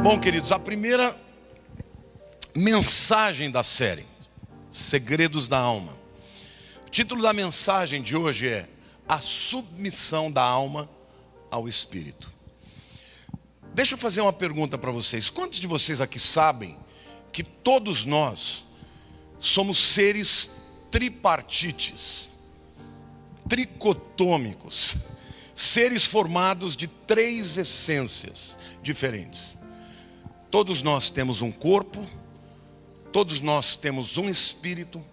Bom, queridos, a primeira mensagem da série, Segredos da Alma. O título da mensagem de hoje é A Submissão da Alma ao Espírito. Deixa eu fazer uma pergunta para vocês. Quantos de vocês aqui sabem que todos nós somos seres tripartites, tricotômicos, seres formados de três essências diferentes? Todos nós temos um corpo, todos nós temos um espírito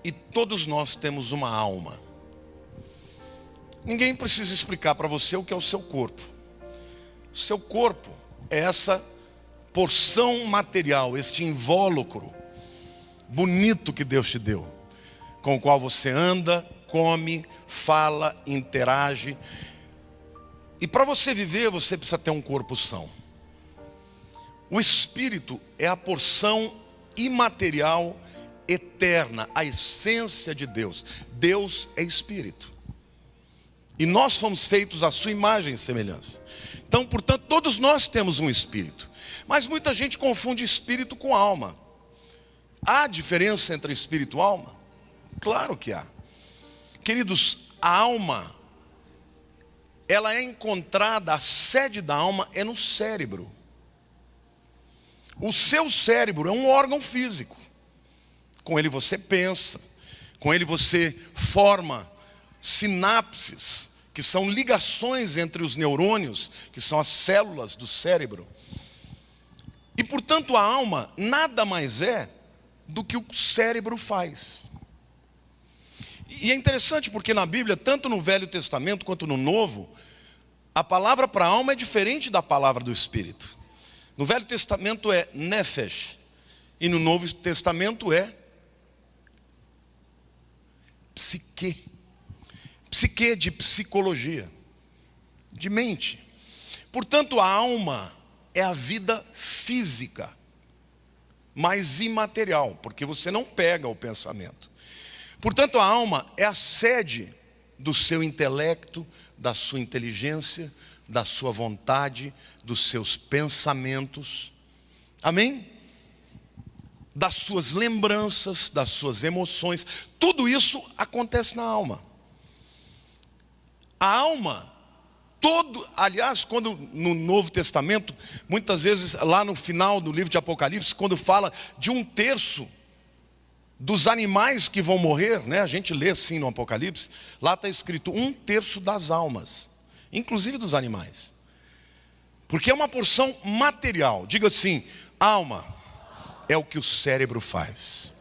e todos nós temos uma alma. Ninguém precisa explicar para você o que é o seu corpo. O seu corpo é essa porção material, este invólucro bonito que Deus te deu, com o qual você anda, come, fala, interage. E para você viver, você precisa ter um corpo são. O espírito é a porção imaterial, eterna, a essência de Deus. Deus é espírito. E nós fomos feitos à sua imagem e semelhança. Então, portanto, todos nós temos um espírito. Mas muita gente confunde espírito com alma. Há diferença entre espírito e alma? Claro que há. Queridos, a alma, ela é encontrada, a sede da alma é no cérebro. O seu cérebro é um órgão físico. Com ele você pensa, com ele você forma sinapses, que são ligações entre os neurônios, que são as células do cérebro. E portanto a alma nada mais é do que o cérebro faz. E é interessante porque na Bíblia, tanto no Velho Testamento quanto no Novo, a palavra para alma é diferente da palavra do Espírito. No Velho Testamento é nefesh, e no Novo Testamento é psique. Psique de psicologia, de mente. Portanto, a alma é a vida física, mas imaterial, porque você não pega o pensamento. Portanto, a alma é a sede do seu intelecto, da sua inteligência, da sua vontade, dos seus pensamentos. Amém? Das suas lembranças, das suas emoções. Tudo isso acontece na alma. A alma, aliás, quando no Novo Testamento, muitas vezes lá no final do livro de Apocalipse, quando fala de 1/3 dos animais que vão morrer, né? A gente lê assim no Apocalipse, lá está escrito 1/3 das almas, inclusive dos animais. Porque é uma porção material. Diga assim, alma é o que o cérebro faz.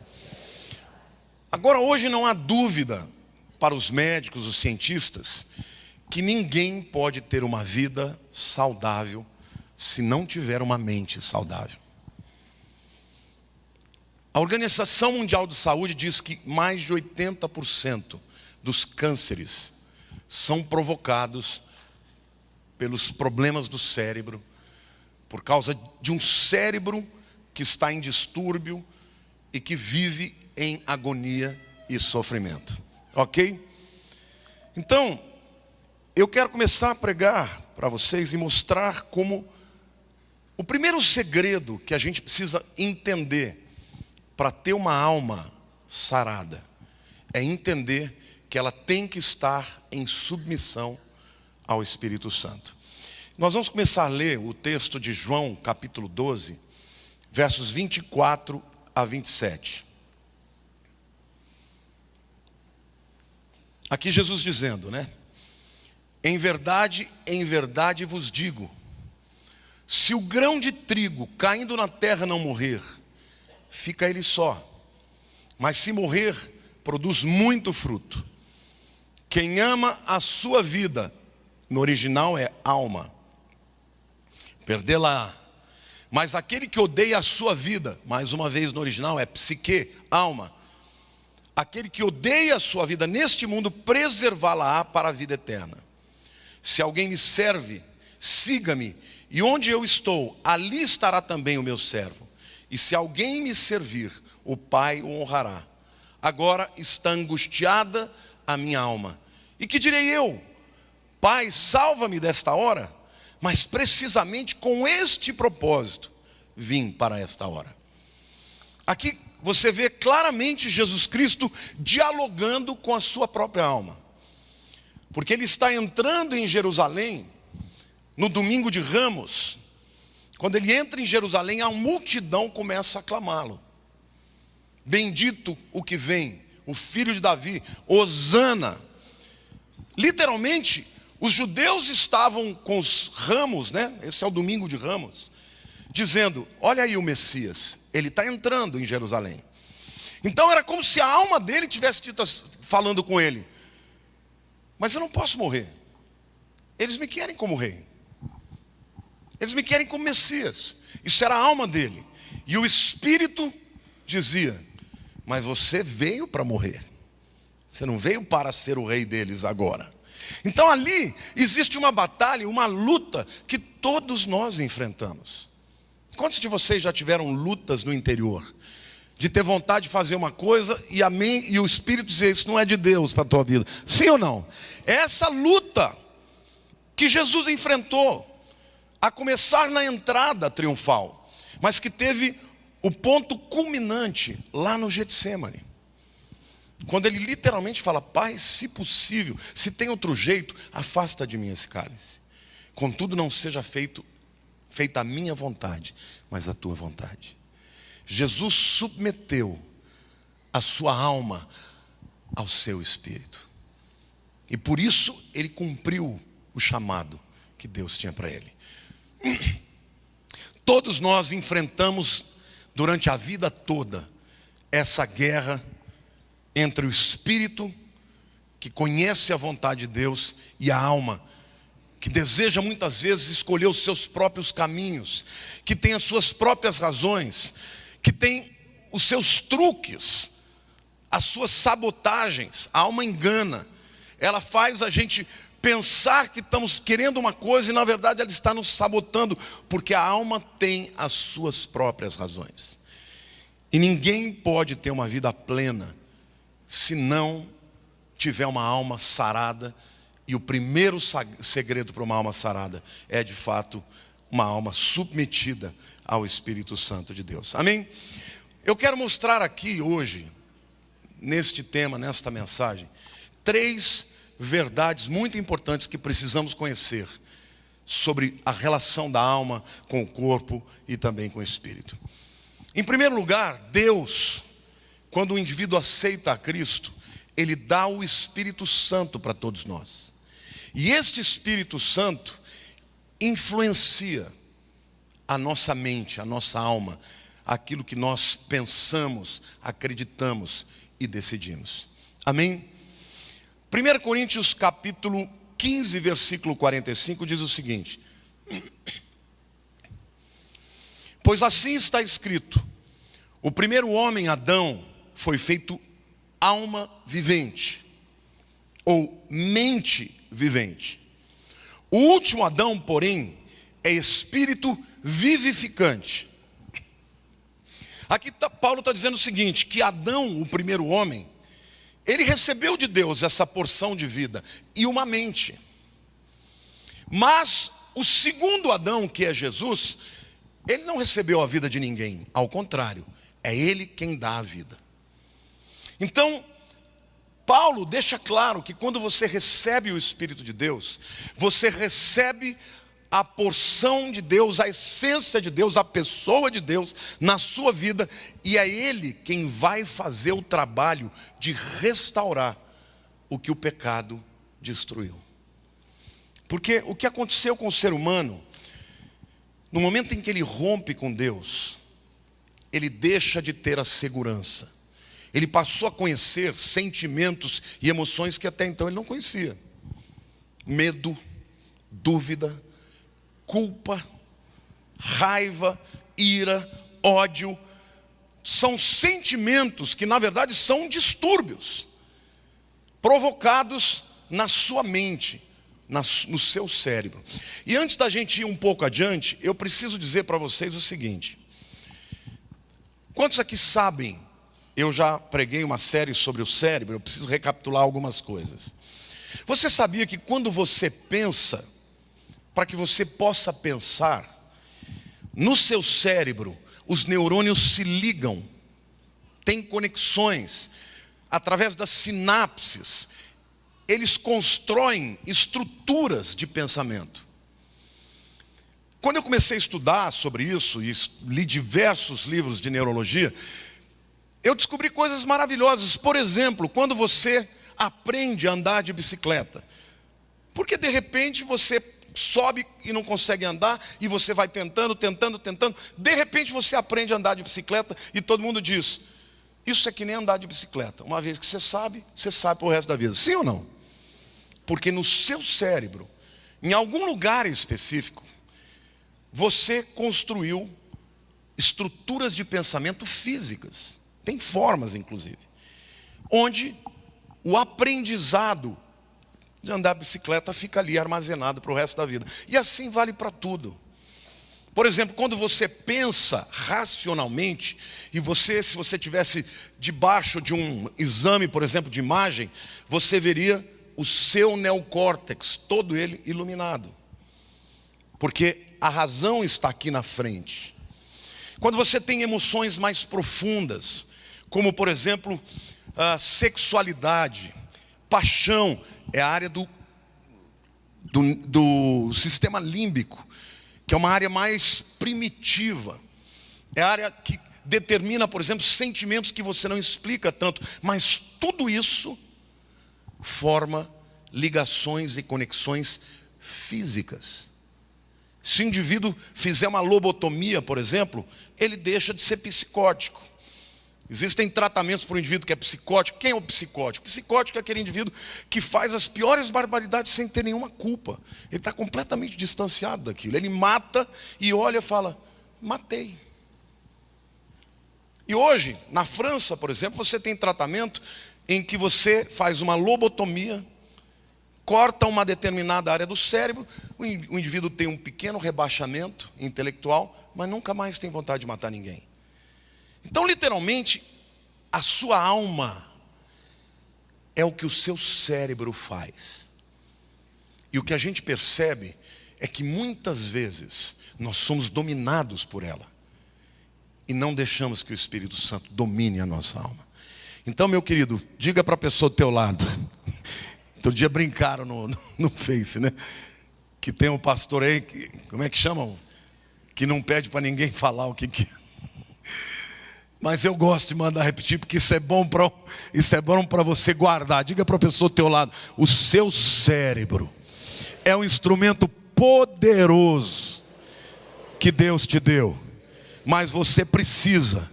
Agora hoje não há dúvida para os médicos, os cientistas, que ninguém pode ter uma vida saudável se não tiver uma mente saudável. A Organização Mundial de Saúde diz que mais de 80% dos cânceres são provocados pelos problemas do cérebro, por causa de um cérebro que está em distúrbio e que vive em agonia e sofrimento. Ok? Então, eu quero começar a pregar para vocês e mostrar como o primeiro segredo que a gente precisa entender para ter uma alma sarada é entender que ela tem que estar em submissão ao Espírito Santo. Nós vamos começar a ler o texto de João, capítulo 12, versos 24 a 27. Aqui Jesus dizendo, né? Em verdade vos digo, se o grão de trigo caindo na terra não morrer, fica ele só. Mas se morrer, produz muito fruto. Quem ama a sua vida, no original é alma, perdê-la. Mas aquele que odeia a sua vida, mais uma vez no original é psique, alma. Aquele que odeia a sua vida neste mundo, preservá-la-á para a vida eterna. Se alguém me serve, siga-me, e onde eu estou, ali estará também o meu servo. E se alguém me servir, o Pai o honrará. Agora está angustiada a minha alma. E que direi eu? Pai, salva-me desta hora. Mas precisamente com este propósito vim para esta hora. Aqui você vê claramente Jesus Cristo dialogando com a sua própria alma. Porque ele está entrando em Jerusalém no domingo de Ramos. Quando ele entra em Jerusalém, a multidão começa a aclamá-lo. Bendito o que vem, o filho de Davi, Hosana. Literalmente, os judeus estavam com os ramos, né? Esse é o domingo de Ramos, dizendo: olha aí o Messias, ele está entrando em Jerusalém. Então era como se a alma dele tivesse falando com ele: mas eu não posso morrer, eles me querem como rei, eles me querem como Messias. Isso era a alma dele. E o Espírito dizia: mas você veio para morrer, você não veio para ser o rei deles agora. Então ali existe uma batalha, uma luta que todos nós enfrentamos. Quantos de vocês já tiveram lutas no interior? De ter vontade de fazer uma coisa e o Espírito dizer: isso não é de Deus para a tua vida. Sim ou não? É essa luta que Jesus enfrentou, a começar na entrada triunfal, mas que teve o ponto culminante lá no Getsêmani. Quando ele literalmente fala: Pai, se possível, se tem outro jeito, afasta de mim esse cálice. Contudo, não seja feita a minha vontade, mas a tua vontade. Jesus submeteu a sua alma ao seu espírito. E por isso ele cumpriu o chamado que Deus tinha para ele. Todos nós enfrentamos durante a vida toda essa guerra entre o espírito, que conhece a vontade de Deus, e a alma, que deseja muitas vezes escolher os seus próprios caminhos, que tem as suas próprias razões, que tem os seus truques, as suas sabotagens. A alma engana, ela faz a gente pensar que estamos querendo uma coisa e na verdade ela está nos sabotando, porque a alma tem as suas próprias razões. E ninguém pode ter uma vida plena se não tiver uma alma sarada. E o primeiro segredo para uma alma sarada é de fato uma alma submetida ao Espírito Santo de Deus. Amém? Eu quero mostrar aqui hoje, neste tema, nesta mensagem, 3 verdades muito importantes que precisamos conhecer sobre a relação da alma com o corpo e também com o espírito. Em primeiro lugar, Deus, quando o indivíduo aceita a Cristo, Ele dá o Espírito Santo para todos nós. E este Espírito Santo influencia a nossa mente, a nossa alma, aquilo que nós pensamos, acreditamos e decidimos. Amém? 1 Coríntios capítulo 15, versículo 45 diz o seguinte: pois assim está escrito: o primeiro homem, Adão, foi feito alma vivente, ou mente vivente. O último Adão, porém, é espírito vivificante. Aqui Paulo está dizendo o seguinte: que Adão, o primeiro homem, ele recebeu de Deus essa porção de vida e uma mente. Mas o segundo Adão, que é Jesus, ele não recebeu a vida de ninguém. Ao contrário, é ele quem dá a vida. Então, Paulo deixa claro que quando você recebe o Espírito de Deus, você recebe a porção de Deus, a essência de Deus, a pessoa de Deus na sua vida, e é Ele quem vai fazer o trabalho de restaurar o que o pecado destruiu. Porque o que aconteceu com o ser humano, no momento em que ele rompe com Deus, ele deixa de ter a segurança. Ele passou a conhecer sentimentos e emoções que até então ele não conhecia. Medo, dúvida, culpa, raiva, ira, ódio. São sentimentos que na verdade são distúrbios provocados na sua mente, no seu cérebro. E antes da gente ir um pouco adiante, eu preciso dizer para vocês o seguinte: quantos aqui sabem, eu já preguei uma série sobre o cérebro, eu preciso recapitular algumas coisas. Você sabia que quando você pensa, para que você possa pensar, No seu cérebro, os neurônios se ligam, tem conexões, através das sinapses, eles constroem estruturas de pensamento. Quando eu comecei a estudar sobre isso, e li diversos livros de neurologia, eu descobri coisas maravilhosas. Por exemplo, quando você aprende a andar de bicicleta, porque de repente você sobe e não consegue andar, e você vai tentando, de repente você aprende a andar de bicicleta, e todo mundo diz, isso é que nem andar de bicicleta. Uma vez que você sabe para o resto da vida. Sim ou não? Porque no seu cérebro, em algum lugar específico, você construiu estruturas de pensamento físicas, tem formas inclusive, onde o aprendizado de andar de bicicleta fica ali armazenado para o resto da vida. E assim vale para tudo. Por exemplo, quando você pensa racionalmente, e se você tivesse debaixo de um exame, por exemplo, de imagem, você veria o seu neocórtex, todo ele iluminado. Porque a razão está aqui na frente. Quando você tem emoções mais profundas, como por exemplo, a sexualidade, paixão, é a área do sistema límbico, que é uma área mais primitiva. É a área que determina, por exemplo, sentimentos que você não explica tanto. Mas tudo isso forma ligações e conexões físicas. Se o indivíduo fizer uma lobotomia, por exemplo, ele deixa de ser psicótico. Existem tratamentos para o indivíduo que é psicótico. Quem é o psicótico? O psicótico é aquele indivíduo que faz as piores barbaridades sem ter nenhuma culpa. Ele está completamente distanciado daquilo. Ele mata e olha e fala, matei. E hoje, na França, por exemplo, você tem tratamento em que você faz uma lobotomia, corta uma determinada área do cérebro, o indivíduo tem um pequeno rebaixamento intelectual, mas nunca mais tem vontade de matar ninguém. Então, literalmente, a sua alma é o que o seu cérebro faz. E o que a gente percebe é que muitas vezes nós somos dominados por ela e não deixamos que o Espírito Santo domine a nossa alma. Então, meu querido, diga para a pessoa do teu lado. Outro dia brincaram no Face, né? Que tem um pastor aí, como é que chamam? Que não pede para ninguém falar o que é. Mas eu gosto de mandar repetir, porque isso é bom para você guardar. Diga para a pessoa do teu lado, o seu cérebro é um instrumento poderoso que Deus te deu. Mas você precisa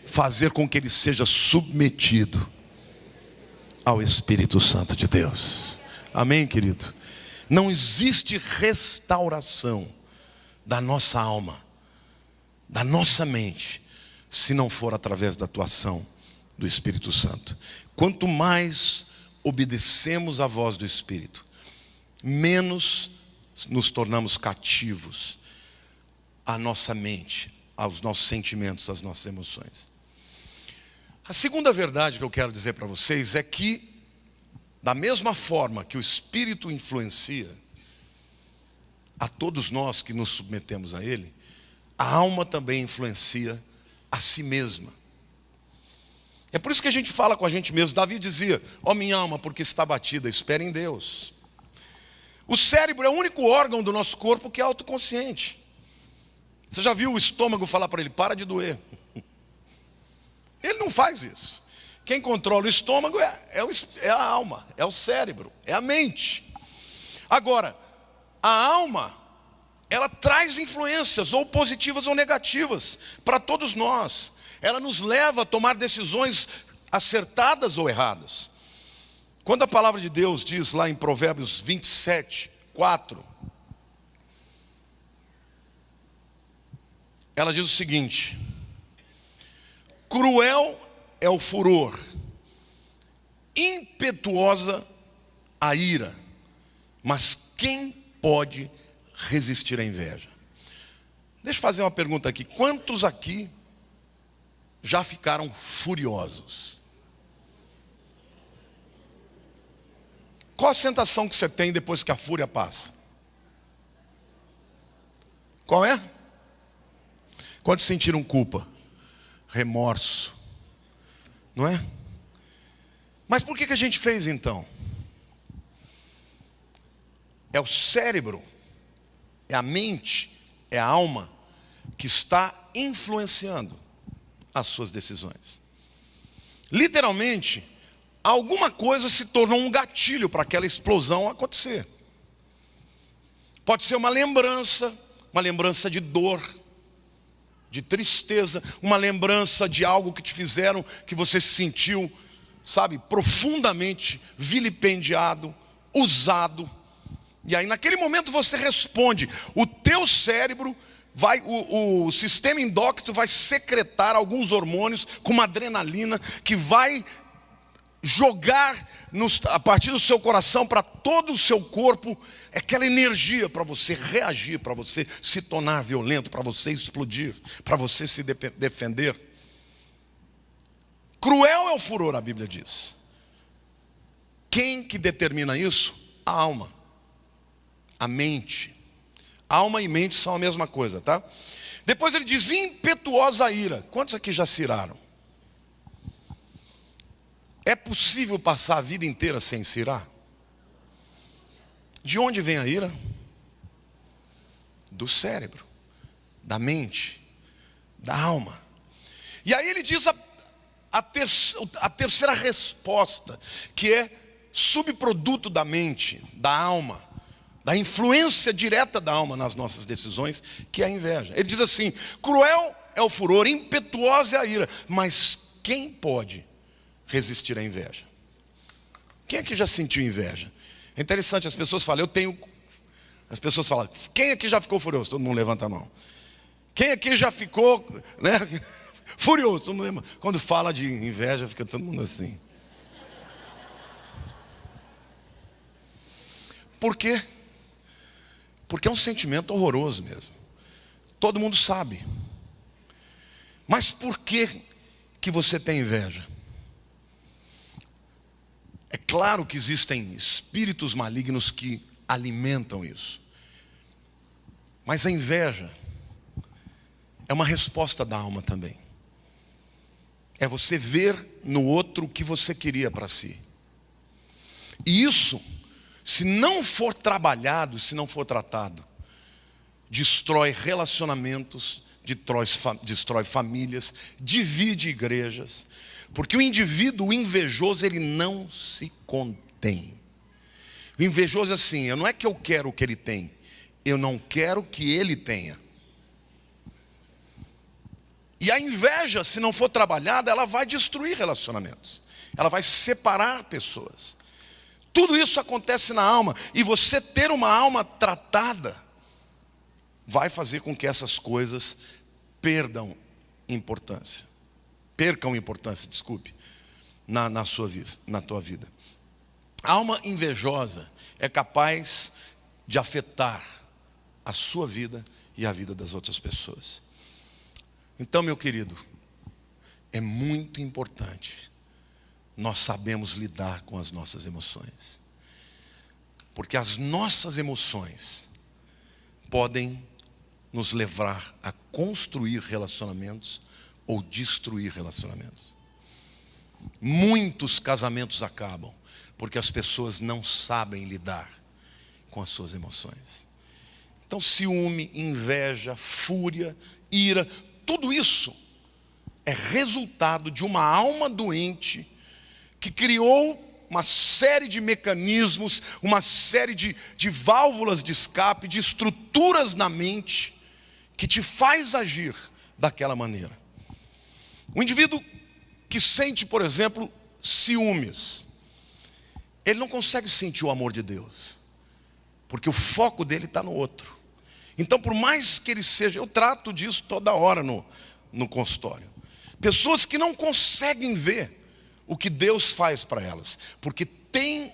fazer com que ele seja submetido ao Espírito Santo de Deus. Amém, querido? Não existe restauração da nossa alma, da nossa mente, se não for através da atuação do Espírito Santo. Quanto mais obedecemos à voz do Espírito, menos nos tornamos cativos à nossa mente, aos nossos sentimentos, às nossas emoções. A segunda verdade que eu quero dizer para vocês é que, da mesma forma que o Espírito influencia a todos nós que nos submetemos a Ele, a alma também influencia a si mesma. É por isso que a gente fala com a gente mesmo. Davi dizia, ó minha alma, porque está batida, espere em Deus. O cérebro é o único órgão do nosso corpo que é autoconsciente. Você já viu o estômago falar para ele, para de doer? Ele não faz isso. Quem controla o estômago é a alma, é o cérebro, é a mente. Agora, a alma, ela traz influências, ou positivas ou negativas, para todos nós. Ela nos leva a tomar decisões acertadas ou erradas. Quando a palavra de Deus diz lá em Provérbios 27, 4, ela diz o seguinte: cruel é o furor, impetuosa a ira, mas quem pode resistir à inveja? Deixa eu fazer uma pergunta aqui. Quantos aqui já ficaram furiosos? Qual a sensação que você tem depois que a fúria passa? Qual é? Quantos sentiram culpa? Remorso? Não é? Mas por que a gente fez então? É o cérebro, é a mente, é a alma que está influenciando as suas decisões. Literalmente, alguma coisa se tornou um gatilho para aquela explosão acontecer. Pode ser uma lembrança de dor, de tristeza, uma lembrança de algo que te fizeram, que você se sentiu, sabe, profundamente vilipendiado, usado. E aí naquele momento você responde, o teu cérebro vai, o sistema endócrino vai secretar alguns hormônios com uma adrenalina que vai jogar a partir do seu coração para todo o seu corpo aquela energia para você reagir, para você se tornar violento, para você explodir, para você se defender. Cruel é o furor, a Bíblia diz. Quem que determina isso? A alma, a mente. Alma e mente são a mesma coisa, tá? Depois ele diz impetuosa ira. Quantos aqui já se iraram? É possível passar a vida inteira sem se irar? De onde vem a ira? Do cérebro, da mente, da alma. E aí ele diz a terceira resposta, que é subproduto da mente, da alma, da influência direta da alma nas nossas decisões, que é a inveja. Ele diz assim, cruel é o furor, impetuosa é a ira, mas quem pode resistir à inveja? Quem aqui já sentiu inveja? É interessante, as pessoas falam, as pessoas falam, quem aqui já ficou furioso? Todo mundo levanta a mão. Quem aqui já ficou, né, furioso? Todo mundo lembra. Quando fala de inveja, fica todo mundo assim. Por quê? Porque é um sentimento horroroso mesmo. Todo mundo sabe. Mas por que você tem inveja? É claro que existem espíritos malignos que alimentam isso. Mas a inveja é uma resposta da alma também. É você ver no outro o que você queria para si. E isso, se não for trabalhado, se não for tratado, destrói relacionamentos, destrói famílias, divide igrejas. Porque o indivíduo, o invejoso, ele não se contém. O invejoso é assim, não é que eu quero o que ele tem, eu não quero que ele tenha. E a inveja, se não for trabalhada, ela vai destruir relacionamentos. Ela vai separar pessoas. Tudo isso acontece na alma. E você ter uma alma tratada vai fazer com que essas coisas percam importância, desculpe, na tua vida. A alma invejosa é capaz de afetar a sua vida e a vida das outras pessoas. Então, meu querido, é muito importante nós sabemos lidar com as nossas emoções. Porque as nossas emoções podem nos levar a construir relacionamentos ou destruir relacionamentos. Muitos casamentos acabam porque as pessoas não sabem lidar com as suas emoções. Então, ciúme, inveja, fúria, ira, tudo isso é resultado de uma alma doente que criou uma série de mecanismos, uma série de válvulas de escape, de estruturas na mente que te faz agir daquela maneira. O indivíduo que sente, por exemplo, ciúmes, ele não consegue sentir o amor de Deus, porque o foco dele está no outro. Então, por mais que ele seja, eu trato disso toda hora no consultório. Pessoas que não conseguem ver o que Deus faz para elas, porque tem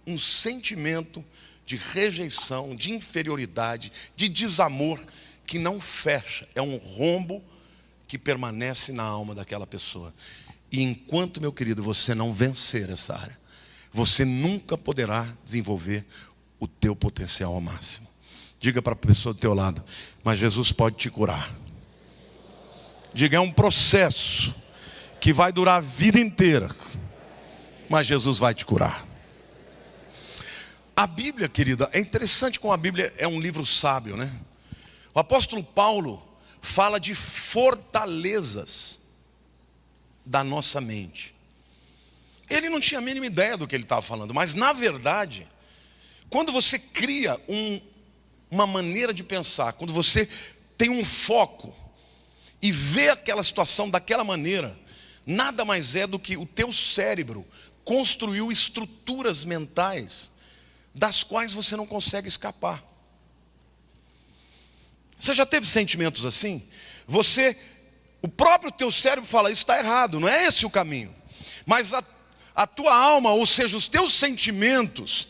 um sentimento de rejeição, de inferioridade, de desamor, que não fecha, é um rombo que permanece na alma daquela pessoa. E enquanto, meu querido, você não vencer essa área, você nunca poderá desenvolver o teu potencial ao máximo. Diga para a pessoa do teu lado, mas Jesus pode te curar. Diga, é um processo que vai durar a vida inteira, mas Jesus vai te curar. A Bíblia, querida, é interessante como a Bíblia é um livro sábio, né? O apóstolo Paulo fala de fortalezas da nossa mente. Ele não tinha a mínima ideia do que ele estava falando, mas na verdade, quando você cria uma maneira de pensar, quando você tem um foco e vê aquela situação daquela maneira, nada mais é do que o teu cérebro construiu estruturas mentais das quais você não consegue escapar. Você já teve sentimentos assim? O próprio teu cérebro fala, isso está errado, não é esse o caminho. Mas a tua alma, ou seja, os teus sentimentos,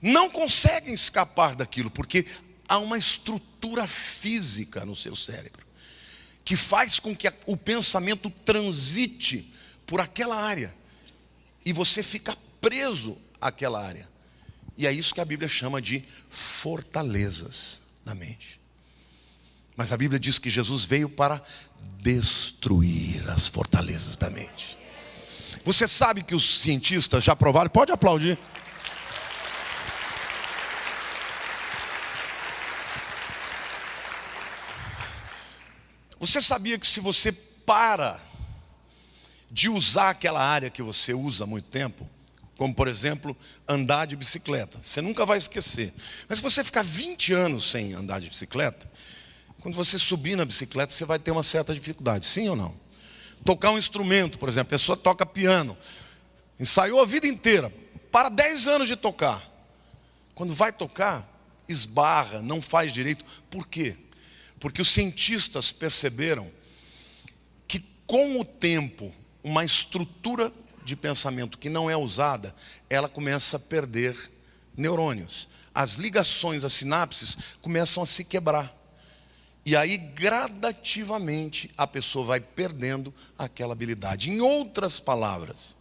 não conseguem escapar daquilo, porque há uma estrutura física no seu cérebro, que faz com que o pensamento transite por aquela área, e você fica preso àquela área. E é isso que a Bíblia chama de fortalezas da mente. Mas a Bíblia diz que Jesus veio para destruir as fortalezas da mente. Você sabe que os cientistas já provaram, pode aplaudir. Você sabia que se você para de usar aquela área que você usa há muito tempo, como por exemplo, andar de bicicleta, você nunca vai esquecer. Mas se você ficar 20 anos sem andar de bicicleta, quando você subir na bicicleta, você vai ter uma certa dificuldade, sim ou não? Tocar um instrumento, por exemplo, a pessoa toca piano, ensaiou a vida inteira, para 10 anos de tocar. Quando vai tocar, esbarra, não faz direito. Por quê? Porque os cientistas perceberam que com o tempo, uma estrutura de pensamento que não é usada, ela começa a perder neurônios. As ligações, as sinapses começam a se quebrar. E aí, gradativamente, a pessoa vai perdendo aquela habilidade. Em outras palavras,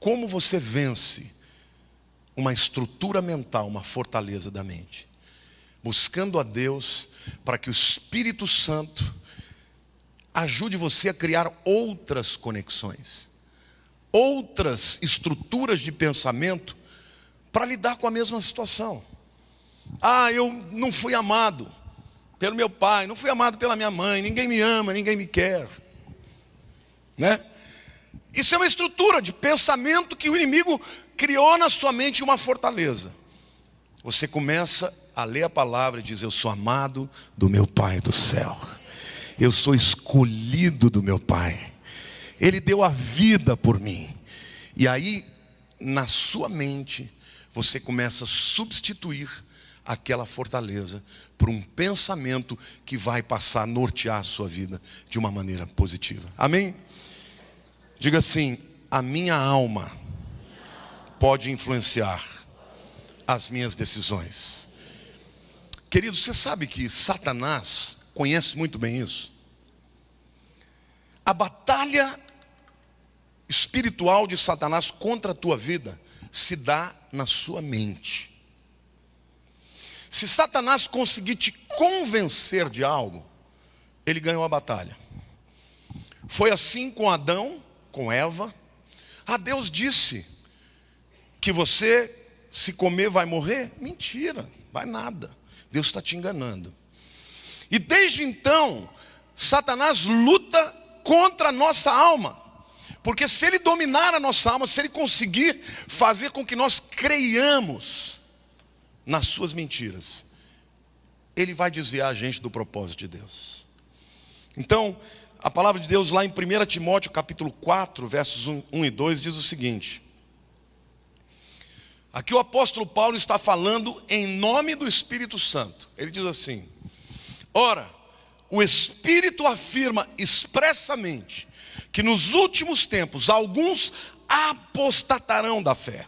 como você vence uma estrutura mental, uma fortaleza da mente? Buscando a Deus para que o Espírito Santo ajude você a criar outras conexões, outras estruturas de pensamento para lidar com a mesma situação. Eu não fui amado pelo meu pai, não fui amado pela minha mãe, ninguém me ama, ninguém me quer, né? Isso é uma estrutura de pensamento que o inimigo criou na sua mente uma fortaleza. Você começa a ler a palavra e diz, eu sou amado do meu Pai do céu, eu sou escolhido do meu Pai, Ele deu a vida por mim. E aí, na sua mente, você começa a substituir aquela fortaleza por um pensamento que vai passar a nortear a sua vida de uma maneira positiva. Amém? Diga assim, a minha alma pode influenciar as minhas decisões. Querido, você sabe que Satanás conhece muito bem isso? A batalha espiritual de Satanás contra a tua vida se dá na sua mente. Se Satanás conseguir te convencer de algo, ele ganhou a batalha. Foi assim com Adão, com Eva. Deus disse que você, se comer, vai morrer. Mentira, vai nada. Deus está te enganando. E desde então, Satanás luta contra a nossa alma. Porque se ele dominar a nossa alma, se ele conseguir fazer com que nós creiamos nas suas mentiras, ele vai desviar a gente do propósito de Deus. Então, a palavra de Deus lá em 1 Timóteo capítulo 4, versos 1 e 2 diz o seguinte. Aqui o apóstolo Paulo está falando em nome do Espírito Santo. Ele diz assim: ora, o Espírito afirma expressamente que nos últimos tempos alguns apostatarão da fé,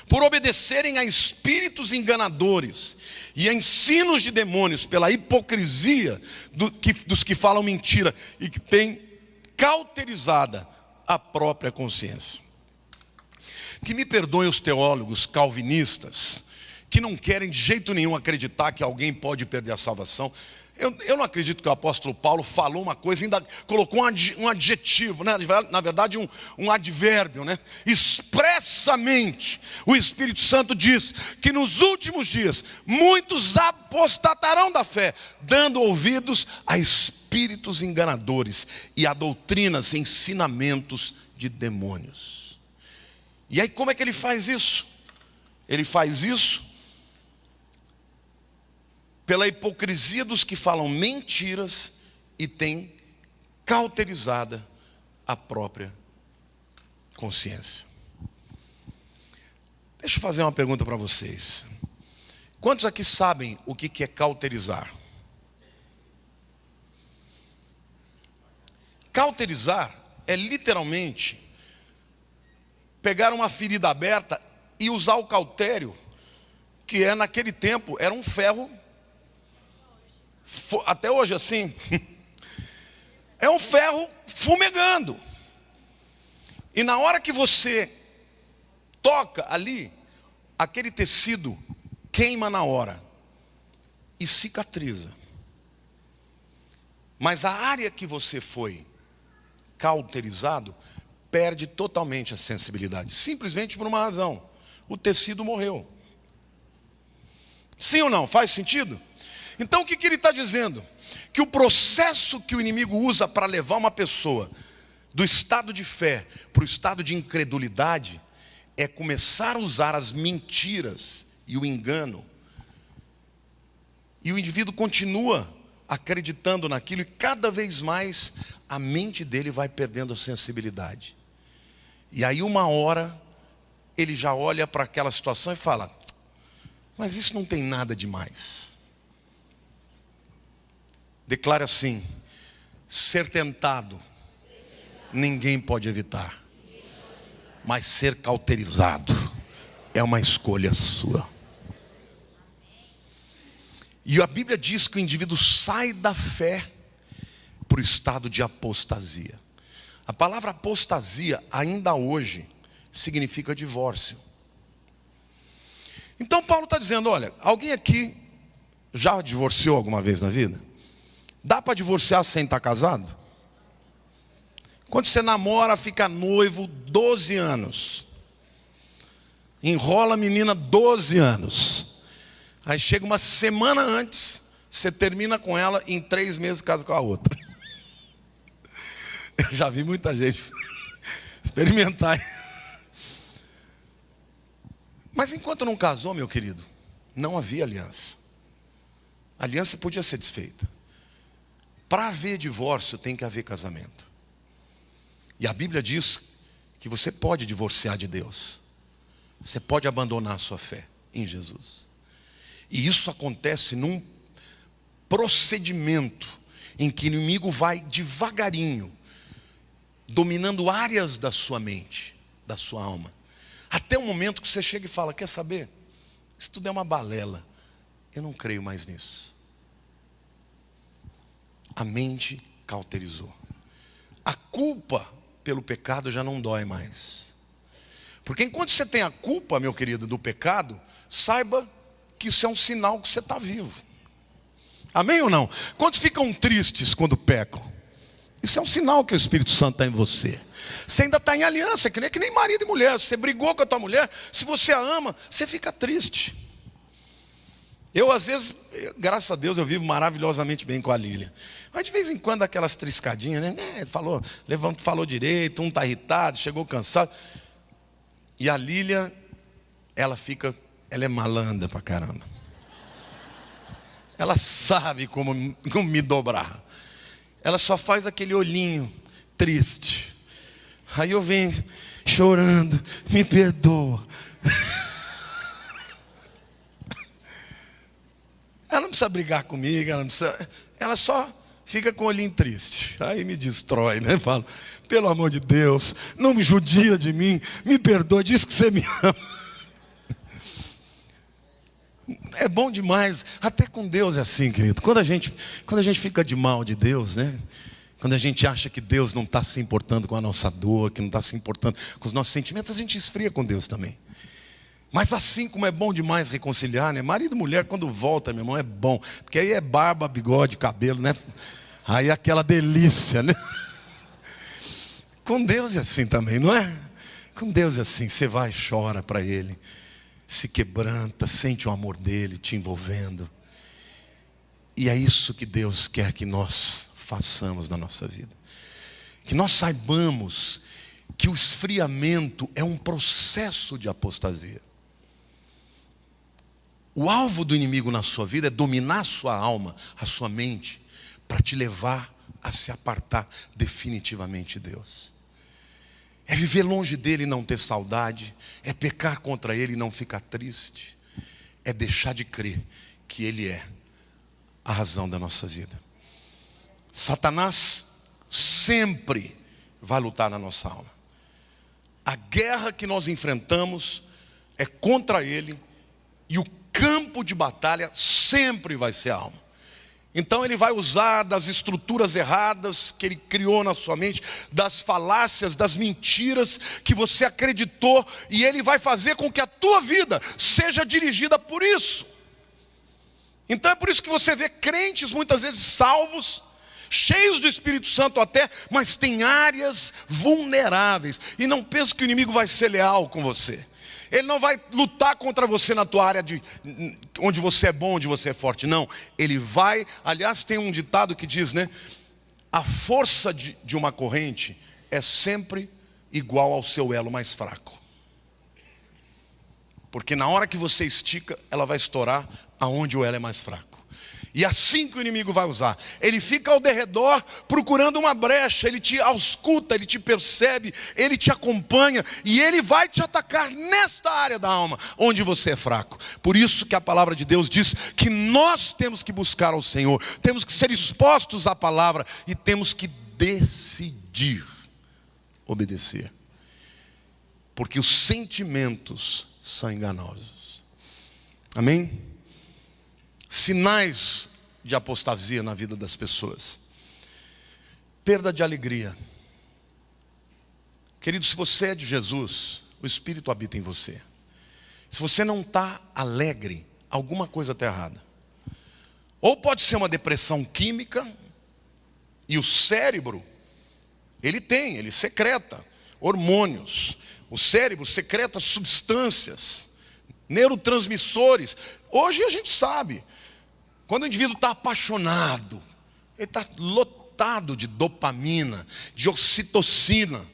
por obedecerem a espíritos enganadores e a ensinos de demônios, pela hipocrisia dos que falam mentira e que têm cauterizada a própria consciência. Que me perdoem os teólogos calvinistas, que não querem de jeito nenhum acreditar que alguém pode perder a salvação. Eu não acredito que o apóstolo Paulo falou uma coisa, ainda colocou um adjetivo, né? Na verdade um advérbio, né? Expressamente o Espírito Santo diz que nos últimos dias muitos apostatarão da fé, dando ouvidos a espíritos enganadores e a doutrinas e ensinamentos de demônios. E aí como é que ele faz isso? Ele faz isso pela hipocrisia dos que falam mentiras e têm cauterizada a própria consciência. Deixa eu fazer uma pergunta para vocês. Quantos aqui sabem o que é cauterizar? Cauterizar é literalmente pegar uma ferida aberta e usar o cautério, que naquele tempo era um ferro, até hoje assim, é um ferro fumegando. E na hora que você toca ali, aquele tecido queima na hora e cicatriza. Mas a área que você foi cauterizado perde totalmente a sensibilidade, simplesmente por uma razão: o tecido morreu. Sim ou não? Faz sentido? Então o que ele está dizendo? Que o processo que o inimigo usa para levar uma pessoa do estado de fé para o estado de incredulidade é começar a usar as mentiras e o engano. E o indivíduo continua acreditando naquilo, e cada vez mais a mente dele vai perdendo a sensibilidade. E aí uma hora ele já olha para aquela situação e fala: mas isso não tem nada demais. Declare assim: ser tentado ninguém pode evitar, mas ser cauterizado é uma escolha sua. E a Bíblia diz que o indivíduo sai da fé para o estado de apostasia. A palavra apostasia ainda hoje significa divórcio. Então Paulo está dizendo: olha, alguém aqui já divorciou alguma vez na vida? Dá para divorciar sem estar casado? Quando você namora, fica noivo 12 anos. Enrola a menina 12 anos. Aí chega uma semana antes, você termina com ela, em 3 meses casa com a outra. Eu já vi muita gente experimentar. Mas enquanto não casou, meu querido, não havia aliança. A aliança podia ser desfeita. Para haver divórcio tem que haver casamento. E a Bíblia diz que você pode divorciar de Deus. Você pode abandonar a sua fé em Jesus. E isso acontece num procedimento em que o inimigo vai devagarinho dominando áreas da sua mente, da sua alma, até o momento que você chega e fala: quer saber? Isso tudo é uma balela, eu não creio mais nisso. A mente cauterizou. A culpa pelo pecado já não dói mais. Porque enquanto você tem a culpa, meu querido, do pecado, saiba que isso é um sinal que você está vivo. Amém ou não? Quantos ficam tristes quando pecam? Isso é um sinal que o Espírito Santo está em você. Você ainda está em aliança, que nem marido e mulher. Você brigou com a tua mulher, se você a ama, você fica triste. Eu às vezes, graças a Deus, eu vivo maravilhosamente bem com a Lília. Mas de vez em quando aquelas triscadinhas, né? Falou direito, um está irritado, chegou cansado. E a Lília, ela é malandra pra caramba. Ela sabe como me dobrar. Ela só faz aquele olhinho triste. Aí eu venho chorando: me perdoa. Ela não precisa brigar comigo, ela só fica com o olhinho triste. Aí me destrói, né? Falo: pelo amor de Deus, não me judia de mim, me perdoa, diz que você me ama. É bom demais, até com Deus é assim, querido. Quando a gente fica de mal de Deus, né? Quando a gente acha que Deus não está se importando com a nossa dor, que não está se importando com os nossos sentimentos, a gente esfria com Deus também. Mas assim como é bom demais reconciliar, né? Marido e mulher, quando volta, meu irmão, é bom. Porque aí é barba, bigode, cabelo, né? Aí é aquela delícia, né? Com Deus é assim também, não é? Com Deus é assim, você vai e chora para Ele, se quebranta, sente o amor dEle te envolvendo. E é isso que Deus quer que nós façamos na nossa vida. Que nós saibamos que o esfriamento é um processo de apostasia. O alvo do inimigo na sua vida é dominar a sua alma, a sua mente, para te levar a se apartar definitivamente de Deus. É viver longe dele e não ter saudade, é pecar contra ele e não ficar triste, é deixar de crer que ele é a razão da nossa vida. Satanás sempre vai lutar na nossa alma. A guerra que nós enfrentamos é contra ele, e o campo de batalha sempre vai ser a alma. Então ele vai usar das estruturas erradas que ele criou na sua mente, das falácias, das mentiras que você acreditou, e ele vai fazer com que a tua vida seja dirigida por isso. Então é por isso que você vê crentes muitas vezes salvos, cheios do Espírito Santo até, mas tem áreas vulneráveis. E não pense que o inimigo vai ser leal com você. Ele não vai lutar contra você na tua área onde você é bom, onde você é forte. Não, ele vai. Aliás, tem um ditado que diz, né? A força de uma corrente é sempre igual ao seu elo mais fraco. Porque na hora que você estica, ela vai estourar aonde o elo é mais fraco. E assim que o inimigo vai usar, ele fica ao derredor procurando uma brecha, ele te ausculta, ele te percebe, ele te acompanha, e ele vai te atacar nesta área da alma, onde você é fraco. Por isso que a palavra de Deus diz que nós temos que buscar ao Senhor, temos que ser expostos à palavra, e temos que decidir obedecer. Porque os sentimentos são enganosos. Amém? Sinais de apostasia na vida das pessoas: perda de alegria. Querido, se você é de Jesus, o Espírito habita em você. Se você não está alegre, alguma coisa está errada. Ou pode ser uma depressão química, e o cérebro, ele secreta hormônios. O cérebro secreta substâncias, neurotransmissores. Hoje a gente sabe, quando o indivíduo está apaixonado, ele está lotado de dopamina, de ocitocina.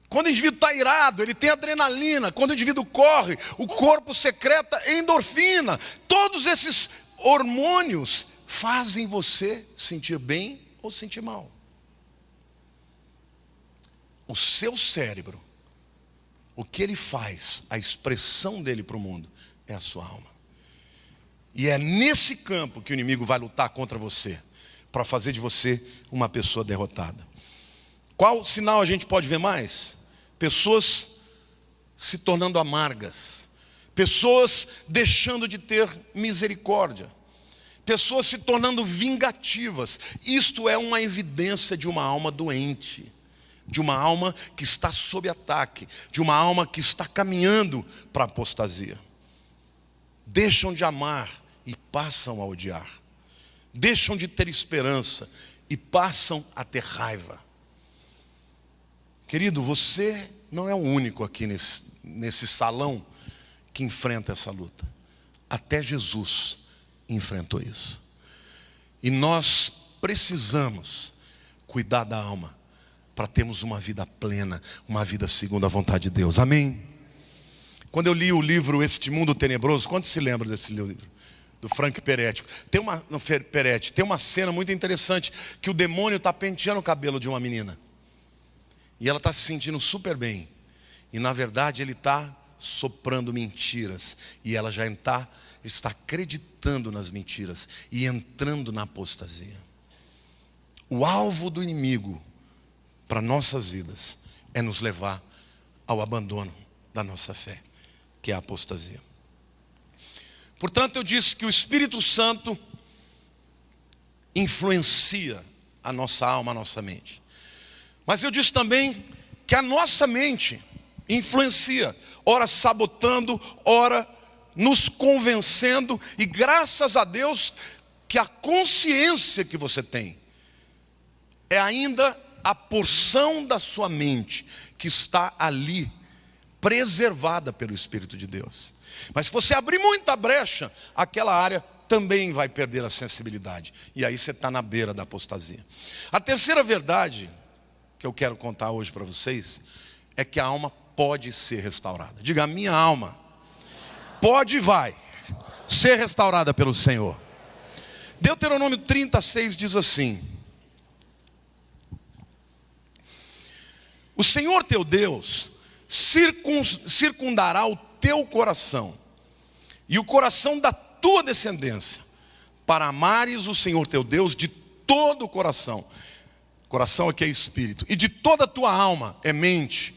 Quando o indivíduo está irado, ele tem adrenalina. Quando o indivíduo corre, o corpo secreta endorfina. Todos esses hormônios fazem você sentir bem ou sentir mal. O seu cérebro, o que ele faz, a expressão dele para o mundo, é a sua alma. E é nesse campo que o inimigo vai lutar contra você, para fazer de você uma pessoa derrotada. Qual sinal a gente pode ver mais? Pessoas se tornando amargas, pessoas deixando de ter misericórdia, pessoas se tornando vingativas. Isto é uma evidência de uma alma doente, de uma alma que está sob ataque, de uma alma que está caminhando para a apostasia. Deixam de amar e passam a odiar. Deixam de ter esperança e passam a ter raiva. Querido, você não é o único aqui nesse salão que enfrenta essa luta. Até Jesus enfrentou isso. E nós precisamos cuidar da alma para termos uma vida plena, uma vida segundo a vontade de Deus. Amém? Quando eu li o livro Este Mundo Tenebroso, quantos se lembram desse livro? Do Frank Peretti. Tem uma cena muito interessante, que o demônio está penteando o cabelo de uma menina. E ela está se sentindo super bem. E na verdade ele está soprando mentiras. E ela já está acreditando nas mentiras e entrando na apostasia. O alvo do inimigo para nossas vidas é nos levar ao abandono da nossa fé, que é a apostasia. Portanto, eu disse que o Espírito Santo influencia a nossa alma, a nossa mente. Mas eu disse também que a nossa mente influencia, ora sabotando, ora nos convencendo, e graças a Deus que a consciência que você tem é ainda a porção da sua mente que está ali, preservada pelo Espírito de Deus. Mas se você abrir muita brecha, aquela área também vai perder a sensibilidade, e aí você está na beira da apostasia. A terceira verdade que eu quero contar hoje para vocês é que a alma pode ser restaurada. Diga, a minha alma pode e vai ser restaurada pelo Senhor. Deuteronômio 36 diz assim: o Senhor teu Deus circundará o teu coração e o coração da tua descendência, para amares o Senhor teu Deus de todo o coração. Coração aqui é espírito, e de toda a tua alma é mente,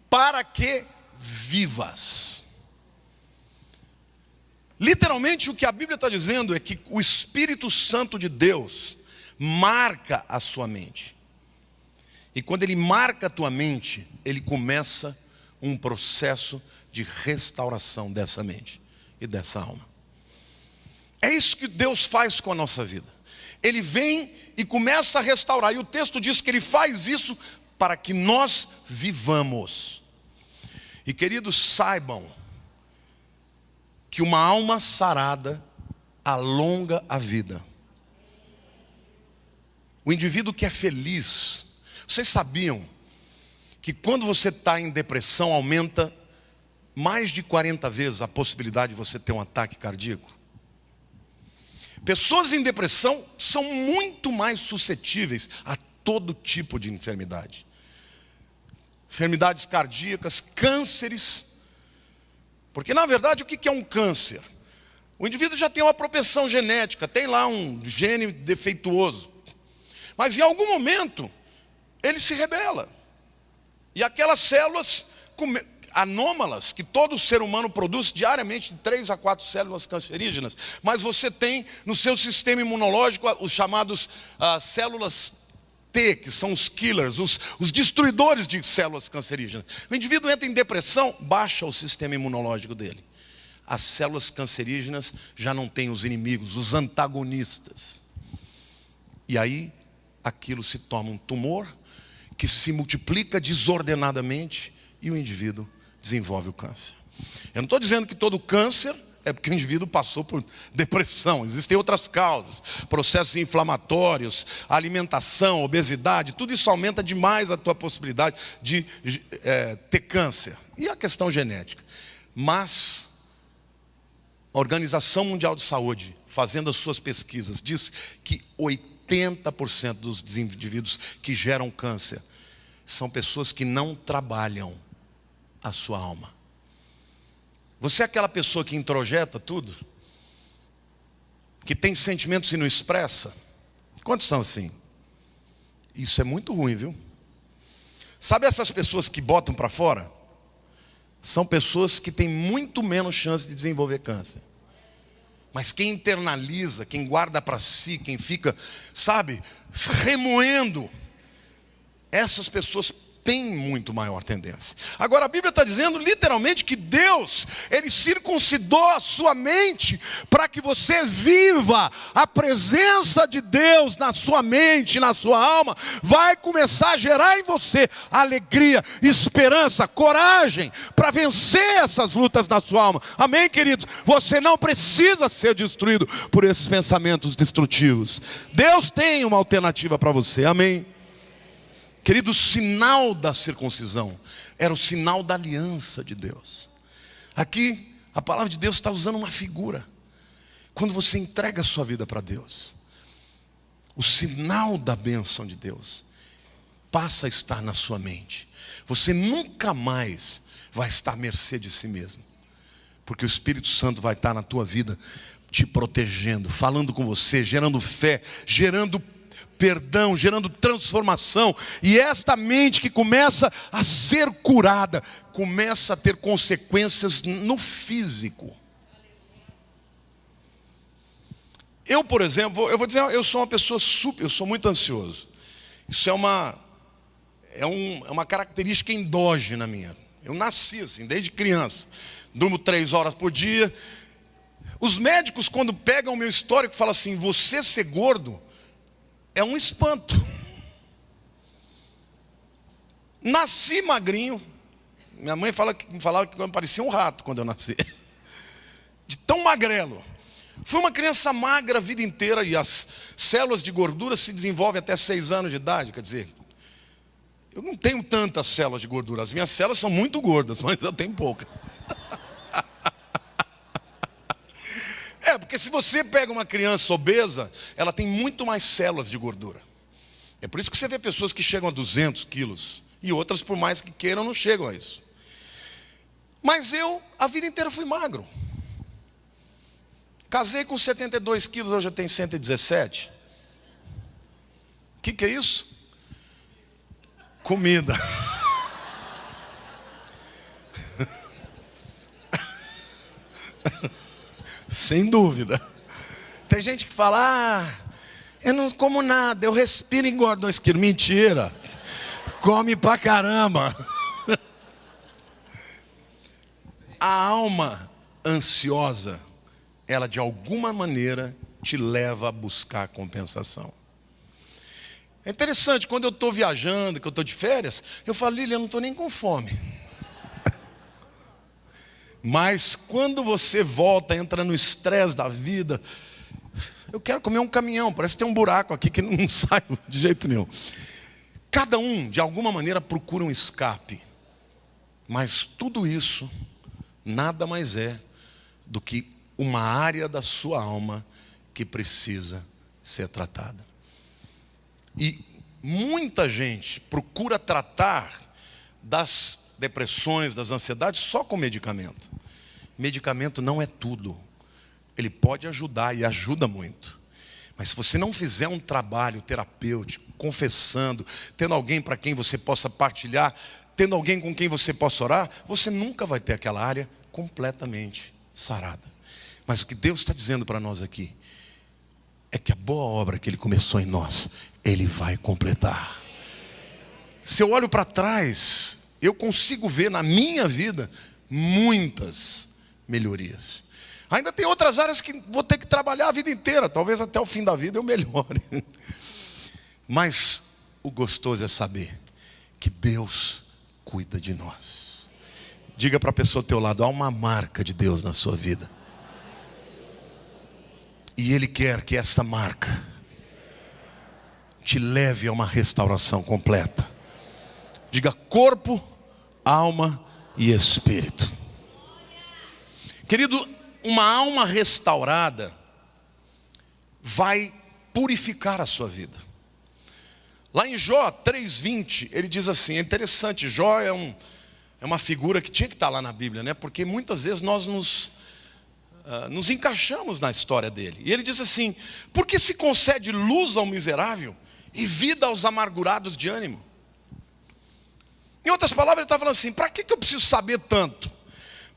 para que vivas. Literalmente o que a Bíblia está dizendo é que o Espírito Santo de Deus marca a sua mente. E quando ele marca a tua mente, ele começa um processo de restauração dessa mente e dessa alma. É isso que Deus faz com a nossa vida. Ele vem e começa a restaurar. E o texto diz que ele faz isso para que nós vivamos. E queridos, saibam que uma alma sarada alonga a vida. O indivíduo que é feliz, vocês sabiam que quando você está em depressão, aumenta mais de 40 vezes a possibilidade de você ter um ataque cardíaco? Pessoas em depressão são muito mais suscetíveis a todo tipo de enfermidade. Enfermidades cardíacas, cânceres. Porque na verdade o que é um câncer? O indivíduo já tem uma propensão genética, tem lá um gene defeituoso. Mas em algum momento ele se rebela. E aquelas células anômalas que todo ser humano produz diariamente, de 3 a 4 células cancerígenas, mas você tem no seu sistema imunológico os chamados células T, que são os killers, os destruidores de células cancerígenas. O indivíduo entra em depressão, baixa o sistema imunológico dele. As células cancerígenas já não têm os inimigos, os antagonistas. E aí aquilo se torna um tumor que se multiplica desordenadamente e o indivíduo desenvolve o câncer. Eu não estou dizendo que todo câncer é porque o indivíduo passou por depressão. Existem outras causas, processos inflamatórios, alimentação, obesidade. Tudo isso aumenta demais a tua possibilidade de ter câncer. E a questão genética. Mas a Organização Mundial de Saúde, fazendo as suas pesquisas, diz que 80% dos indivíduos que geram câncer são pessoas que não trabalham a sua alma. Você é aquela pessoa que introjeta tudo? Que tem sentimentos e não expressa? Quantos são assim? Isso é muito ruim, viu? Sabe essas pessoas que botam para fora? São pessoas que têm muito menos chance de desenvolver câncer. Mas quem internaliza, quem guarda para si, quem fica, sabe, remoendo, essas pessoas têm muito maior tendência. Agora a Bíblia está dizendo literalmente que Deus, Ele circuncidou a sua mente para que você viva. A presença de Deus na sua mente, na sua alma, vai começar a gerar em você alegria, esperança, coragem para vencer essas lutas na sua alma. Amém, queridos? Você não precisa ser destruído por esses pensamentos destrutivos. Deus tem uma alternativa para você. Amém? Querido, o sinal da circuncisão era o sinal da aliança de Deus. Aqui, a palavra de Deus está usando uma figura. Quando você entrega a sua vida para Deus, o sinal da bênção de Deus passa a estar na sua mente. Você nunca mais vai estar à mercê de si mesmo, porque o Espírito Santo vai estar na tua vida, te protegendo, falando com você, gerando fé, gerando perdão, gerando transformação. E esta mente que começa a ser curada, começa a ter consequências no físico. Eu, por exemplo, eu vou dizer, eu sou uma pessoa eu sou muito ansioso. Isso é uma característica endógena minha. Eu nasci assim, desde criança. Durmo 3 horas por dia. Os médicos, quando pegam o meu histórico, falam assim: você ser gordo é um espanto. Nasci magrinho. Minha mãe falava que eu parecia um rato quando eu nasci. De tão magrelo. Fui uma criança magra a vida inteira e as células de gordura se desenvolvem até 6 anos de idade. Quer dizer, eu não tenho tantas células de gordura. As minhas células são muito gordas, mas eu tenho pouca. Porque se você pega uma criança obesa, ela tem muito mais células de gordura. É por isso que você vê pessoas que chegam a 200 quilos e outras, por mais que queiram, não chegam a isso. Mas eu, a vida inteira, fui magro. Casei com 72 quilos, hoje eu tenho 117. O que é isso? Comida. Sem dúvida. Tem gente que fala: eu não como nada, eu respiro e engordo 2 quilos. Mentira. Come pra caramba. A alma ansiosa, ela de alguma maneira te leva a buscar compensação. É interessante, quando eu estou viajando, que eu estou de férias, eu falo: Lília, eu não estou nem com fome. Mas quando você volta, entra no estresse da vida, eu quero comer um caminhão, parece que tem um buraco aqui que não sai de jeito nenhum. Cada um, de alguma maneira, procura um escape. Mas tudo isso nada mais é do que uma área da sua alma que precisa ser tratada. E muita gente procura tratar das depressões, das ansiedades só com medicamento. Medicamento não é tudo. Ele pode ajudar e ajuda muito. Mas se você não fizer um trabalho terapêutico, confessando, tendo alguém para quem você possa partilhar, tendo alguém com quem você possa orar, você nunca vai ter aquela área completamente sarada. Mas o que Deus está dizendo para nós aqui é que a boa obra que Ele começou em nós, Ele vai completar. Se eu olho para trás, eu consigo ver na minha vida muitas melhorias. Ainda tem outras áreas que vou ter que trabalhar a vida inteira, talvez até o fim da vida eu melhore. Mas o gostoso é saber que Deus cuida de nós. Diga para a pessoa ao teu lado: há uma marca de Deus na sua vida. E Ele quer que essa marca te leve a uma restauração completa. Diga: corpo, alma e espírito. Querido, uma alma restaurada vai purificar a sua vida. Lá em Jó 3:20, ele diz assim, é interessante, Jó é uma figura que tinha que estar lá na Bíblia, né? Porque muitas vezes nós nos encaixamos na história dele. E ele diz assim: por que se concede luz ao miserável e vida aos amargurados de ânimo? Em outras palavras, ele está falando assim: para que eu preciso saber tanto?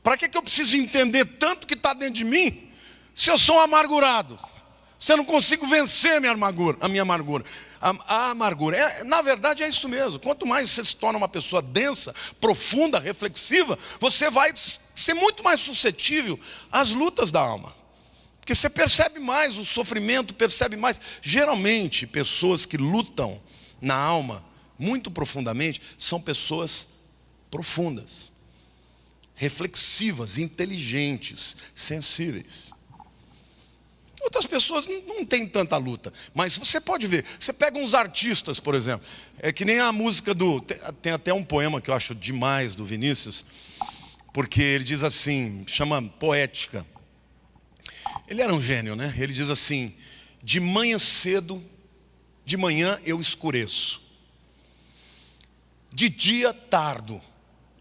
Para que eu preciso entender tanto que está dentro de mim, se eu sou um amargurado? Se eu não consigo vencer a minha amargura. A amargura, na verdade é isso mesmo. Quanto mais você se torna uma pessoa densa, profunda, reflexiva, você vai ser muito mais suscetível às lutas da alma. Porque você percebe mais o sofrimento, percebe mais. Geralmente, pessoas que lutam na alma muito profundamente são pessoas profundas, reflexivas, inteligentes, sensíveis. Outras pessoas não têm tanta luta. Mas você pode ver, você pega uns artistas, por exemplo, é que nem a música tem até um poema que eu acho demais do Vinícius, porque ele diz assim, chama Poética. Ele era um gênio, né? Ele diz assim: de manhã cedo, de manhã eu escureço, de dia tardo,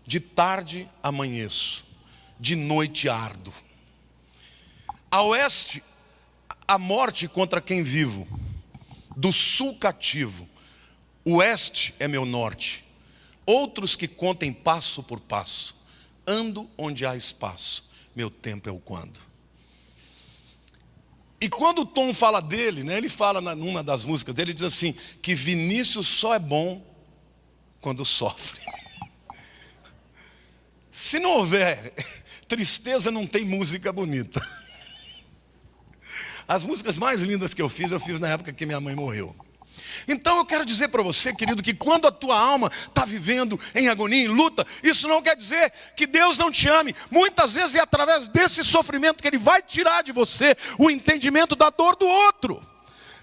de tarde amanheço, de noite ardo. A oeste, a morte contra quem vivo, do sul cativo, o oeste é meu norte. Outros que contem passo por passo, ando onde há espaço, meu tempo é o quando. E quando o Tom fala dele, né, ele fala numa das músicas dele, ele diz assim, que Vinícius só é bom quando sofre. Se não houver tristeza, não tem música bonita. As músicas mais lindas que eu fiz na época que minha mãe morreu. Então eu quero dizer para você, querido, que quando a tua alma está vivendo em agonia, em luta, isso não quer dizer que Deus não te ame. Muitas vezes é através desse sofrimento que Ele vai tirar de você o entendimento da dor do outro.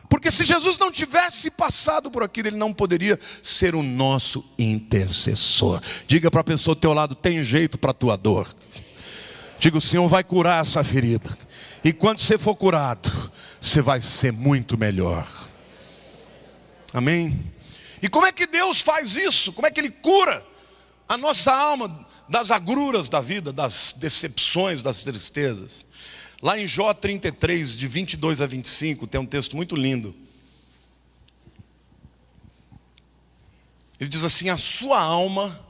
Porque se Jesus não tivesse passado por aquilo, Ele não poderia ser o nosso intercessor. Diga para a pessoa do teu lado, tem jeito para a tua dor. Diga, o Senhor vai curar essa ferida. E quando você for curado, você vai ser muito melhor. Amém? E como é que Deus faz isso? Como é que Ele cura a nossa alma das agruras da vida, das decepções, das tristezas? Lá em Jó 33, de 22 a 25, tem um texto muito lindo. Ele diz assim: a sua alma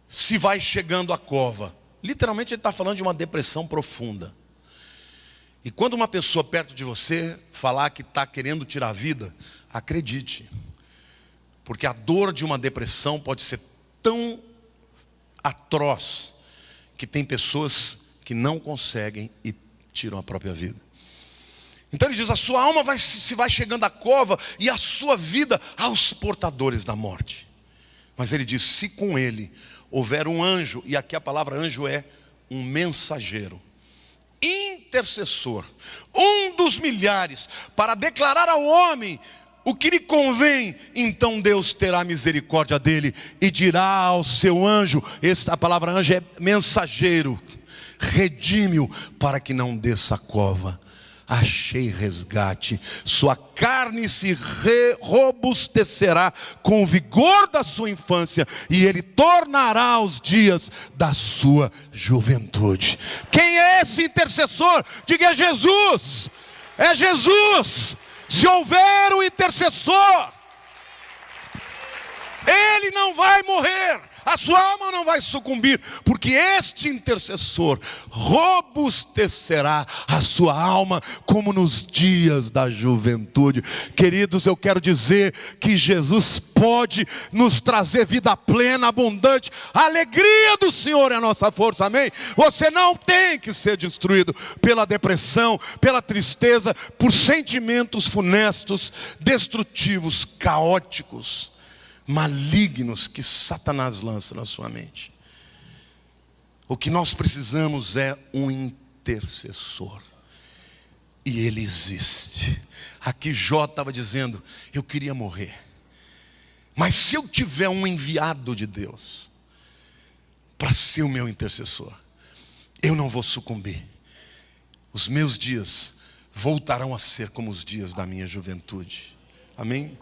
se vai chegando à cova. Literalmente ele está falando de uma depressão profunda. E quando uma pessoa perto de você falar que está querendo tirar a vida, acredite. Porque a dor de uma depressão pode ser tão atroz que tem pessoas que não conseguem e tiram a própria vida. Então ele diz, a sua alma se vai chegando à cova e a sua vida aos portadores da morte. Mas ele diz, se com ele houver um anjo, e aqui a palavra anjo é um mensageiro, intercessor, um dos milhares, para declarar ao homem o que lhe convém, então Deus terá misericórdia dele e dirá ao seu anjo, a palavra anjo é mensageiro, redime-o para que não desça a cova. Achei resgate, sua carne se robustecerá com o vigor da sua infância, e ele tornará os dias da sua juventude. Quem é esse intercessor? Diga, é Jesus. É Jesus. Se houver um intercessor, ele não vai morrer, a sua alma não vai sucumbir, porque este intercessor robustecerá a sua alma como nos dias da juventude. Queridos, eu quero dizer que Jesus pode nos trazer vida plena, abundante. A alegria do Senhor é a nossa força, amém? Você não tem que ser destruído pela depressão, pela tristeza, por sentimentos funestos, destrutivos, caóticos, malignos que Satanás lança na sua mente. O que nós precisamos é um intercessor. E ele existe. Aqui Jó estava dizendo, eu queria morrer, mas se eu tiver um enviado de Deus para ser o meu intercessor, eu não vou sucumbir. Os meus dias voltarão a ser como os dias da minha juventude. Amém?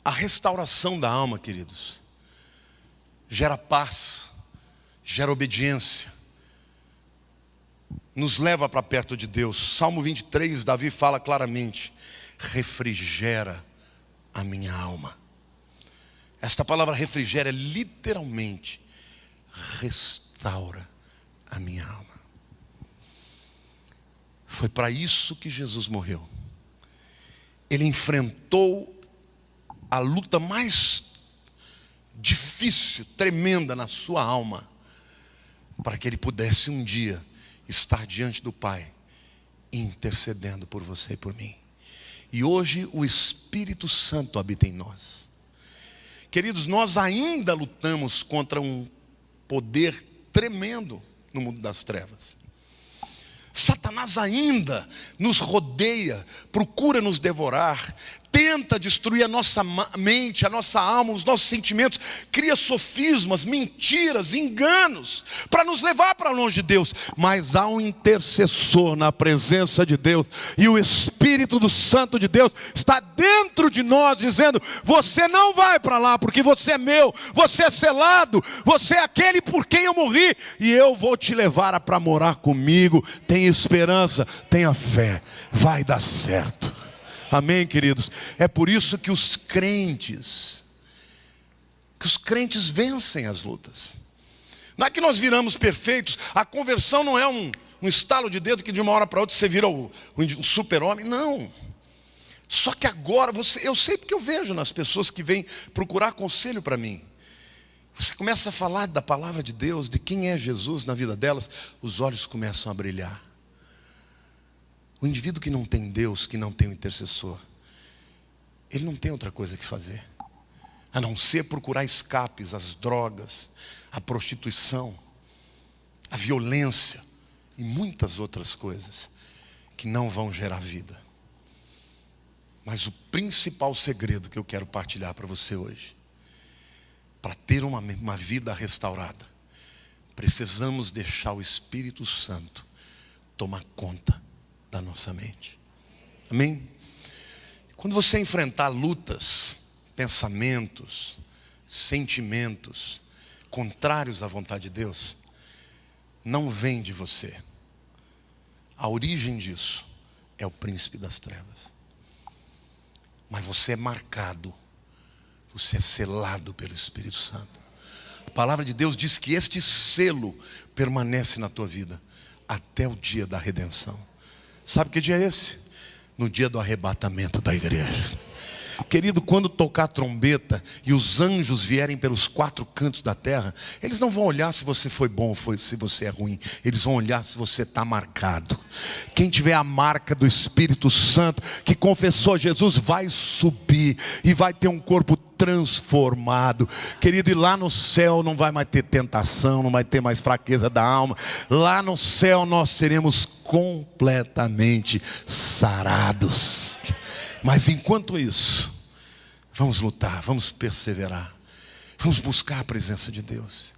A restauração da alma, queridos, gera paz, gera obediência, nos leva para perto de Deus. Salmo 23, Davi fala claramente, refrigera a minha alma. Esta palavra refrigera literalmente restaura a minha alma. Foi para isso que Jesus morreu. Ele enfrentou a luta mais difícil, tremenda na sua alma, para que ele pudesse um dia estar diante do Pai, intercedendo por você e por mim. E hoje o Espírito Santo habita em nós. Queridos, nós ainda lutamos contra um poder tremendo no mundo das trevas. Satanás ainda nos rodeia, procura nos devorar, tenta destruir a nossa mente, a nossa alma, os nossos sentimentos, cria sofismas, mentiras, enganos, para nos levar para longe de Deus. Mas há um intercessor na presença de Deus, e o Espírito do Santo de Deus está dentro de nós, dizendo, você não vai para lá, porque você é meu, você é selado, você é aquele por quem eu morri, e eu vou te levar para morar comigo. Tenha esperança, tenha fé, vai dar certo. Amém, queridos? É por isso que os crentes vencem as lutas. Não é que nós viramos perfeitos. A conversão não é um estalo de dedo que de uma hora para outra você vira o super-homem. Não. Só que agora, eu sei porque eu vejo nas pessoas que vêm procurar conselho para mim. você começa a falar da palavra de Deus, de quem é Jesus na vida delas, os olhos começam a brilhar. O indivíduo que não tem Deus, que não tem um intercessor, ele não tem outra coisa que fazer, a não ser procurar escapes, as drogas, a prostituição, a violência e muitas outras coisas que não vão gerar vida. Mas o principal segredo que eu quero partilhar para você hoje, para ter uma vida restaurada, precisamos deixar o Espírito Santo tomar conta da nossa mente. Amém? Quando você enfrentar lutas, pensamentos, sentimentos contrários à vontade de Deus, não vem de você. A origem disso é o príncipe das trevas. Mas você é marcado, você é selado pelo Espírito Santo. A palavra de Deus diz que este selo permanece na tua vida até o dia da redenção. Sabe que dia é esse? No dia do arrebatamento da igreja. Querido, quando tocar a trombeta e os anjos vierem pelos 4 cantos da terra, eles não vão olhar se você foi bom ou se você é ruim. Eles vão olhar se você está marcado. Quem tiver a marca do Espírito Santo, que confessou Jesus, vai subir e vai ter um corpo transformado. Querido, e lá no céu não vai mais ter tentação, não vai ter mais fraqueza da alma. Lá no céu nós seremos completamente sarados. Mas enquanto isso, vamos lutar, vamos perseverar, vamos buscar a presença de Deus,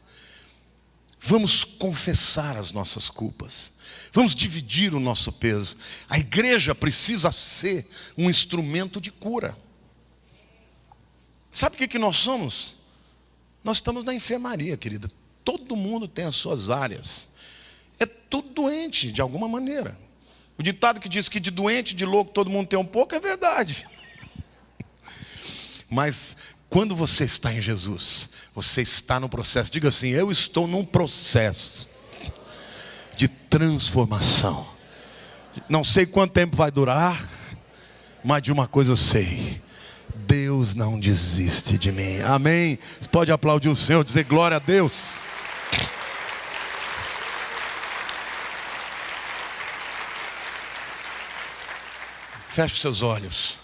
vamos confessar as nossas culpas, vamos dividir o nosso peso. A igreja precisa ser um instrumento de cura. Sabe o que nós somos? Nós estamos na enfermaria, querida. Todo mundo tem as suas áreas. É tudo doente de alguma maneira. O ditado que diz que de doente, de louco, todo mundo tem um pouco, é verdade. Mas quando você está em Jesus, você está no processo. Diga assim: eu estou num processo de transformação. Não sei quanto tempo vai durar, mas de uma coisa eu sei: Deus não desiste de mim. Amém? Você pode aplaudir o Senhor, dizer glória a Deus. Feche os seus olhos.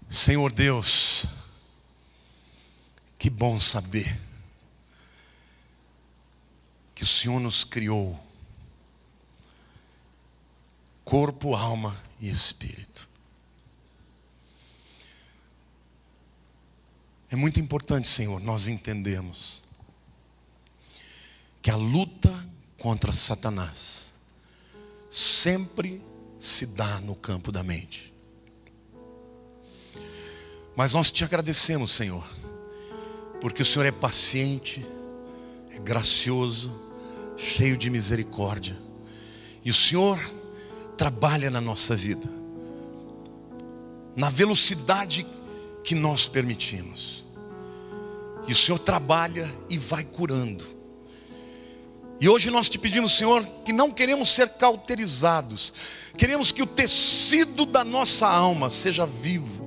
Senhor Deus, que bom saber que o Senhor nos criou, corpo, alma e espírito. É muito importante, Senhor, nós entendermos que a luta contra Satanás sempre se dá no campo da mente. Mas nós te agradecemos, Senhor, porque o Senhor é paciente, é gracioso, cheio de misericórdia, e o Senhor trabalha na nossa vida na velocidade que nós permitimos, e o Senhor trabalha e vai curando. E hoje nós te pedimos, Senhor, que não queremos ser cauterizados, queremos que o tecido da nossa alma seja vivo,